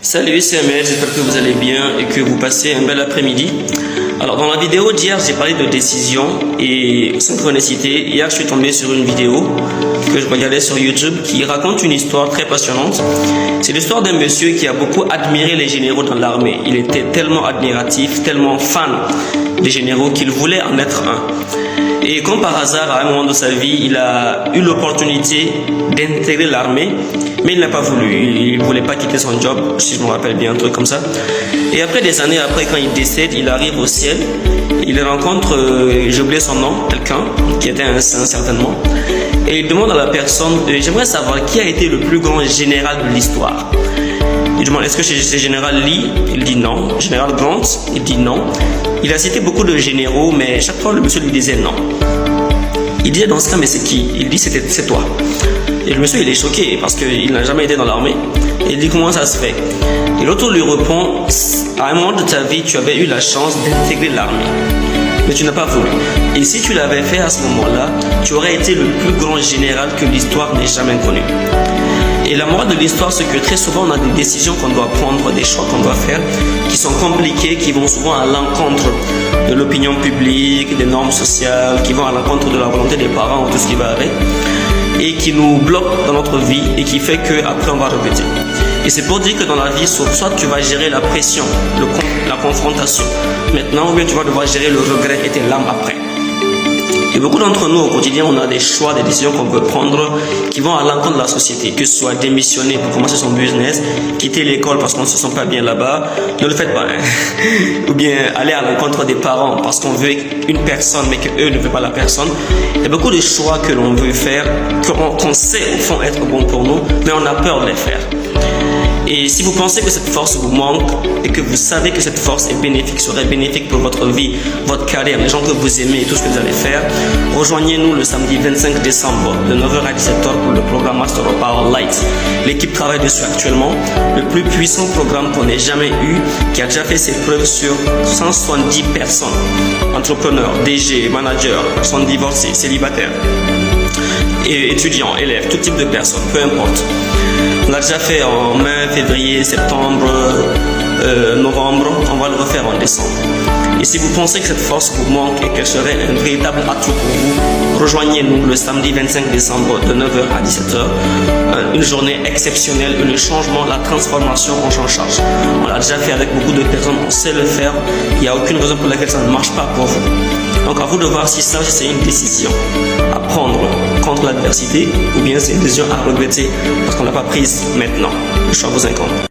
Salut, c'est Ahmed, j'espère que vous allez bien et que vous passez un bel après-midi. Alors dans la vidéo d'hier, j'ai parlé de décision et synchronicité. Hier, je suis tombé sur une vidéo que je regardais sur YouTube qui raconte une histoire très passionnante. C'est l'histoire d'un monsieur qui a beaucoup admiré les généraux dans l'armée. Il était tellement admiratif, tellement fan des généraux qu'il voulait en être un. Et comme par hasard, à un moment de sa vie, il a eu l'opportunité d'intégrer l'armée, mais il n'a pas voulu. Il ne voulait pas quitter son job, si je me rappelle bien, un truc comme ça. Et après des années après, quand il décède, il arrive au ciel, il rencontre, j'ai oublié son nom, quelqu'un qui était un saint certainement, et il demande à la personne, j'aimerais savoir qui a été le plus grand général de l'histoire. Il demande, est-ce que c'est général Lee? Il dit non. Général Grant? Il dit non. Il a cité beaucoup de généraux, mais chaque fois le monsieur lui disait non. Il disait dans ce cas, mais c'est qui? Il dit c'est toi. Et le monsieur il est choqué parce qu'il n'a jamais été dans l'armée. Il dit comment ça se fait? Et l'autre lui répond, à un moment de ta vie tu avais eu la chance d'intégrer l'armée, mais tu n'as pas voulu. Et si tu l'avais fait à ce moment-là, tu aurais été le plus grand général que l'histoire n'ait jamais connu. Et la morale de l'histoire, c'est que très souvent, on a des décisions qu'on doit prendre, des choix qu'on doit faire, qui sont compliqués, qui vont souvent à l'encontre de l'opinion publique, des normes sociales, qui vont à l'encontre de la volonté des parents ou tout ce qui va avec, et qui nous bloquent dans notre vie et qui fait qu'après, on va regretter. Et c'est pour dire que dans la vie, soit tu vas gérer la pression, la confrontation maintenant, ou bien tu vas devoir gérer le regret et tes larmes après. Et beaucoup d'entre nous au quotidien, on a des choix, des décisions qu'on peut prendre qui vont à l'encontre de la société, que ce soit démissionner pour commencer son business, quitter l'école parce qu'on ne se sent pas bien là-bas, ne le faites pas, hein. Ou bien aller à l'encontre des parents parce qu'on veut une personne mais qu'eux ne veulent pas la personne. Il y a beaucoup de choix que l'on veut faire, qu'on sait au fond être bon pour nous, mais on a peur de les faire. Et si vous pensez que cette force vous manque et que vous savez que cette force est bénéfique, serait bénéfique pour votre vie, votre carrière, les gens que vous aimez et tout ce que vous allez faire, rejoignez-nous le samedi 25 décembre de 9h à 17h pour le programme Master of Power Light. L'équipe travaille dessus actuellement, le plus puissant programme qu'on ait jamais eu, qui a déjà fait ses preuves sur 170 personnes, entrepreneurs, DG, managers, personnes divorcées, célibataires, et étudiants, élèves, tout type de personnes, peu importe. On l'a déjà fait en mai, février, septembre, novembre. On va le refaire en décembre. Et si vous pensez que cette force vous manque et qu'elle serait un véritable atout pour vous, rejoignez-nous le samedi 25 décembre de 9h à 17h. Une journée exceptionnelle, le changement, la transformation, on s'en charge. On l'a déjà fait avec beaucoup de personnes, on sait le faire. Il n'y a aucune raison pour laquelle ça ne marche pas pour vous. Donc à vous de voir si ça, c'est une décision à prendre contre l'adversité ou bien c'est une décision à regretter parce qu'on ne l'a pas prise maintenant. Le choix vous incombe.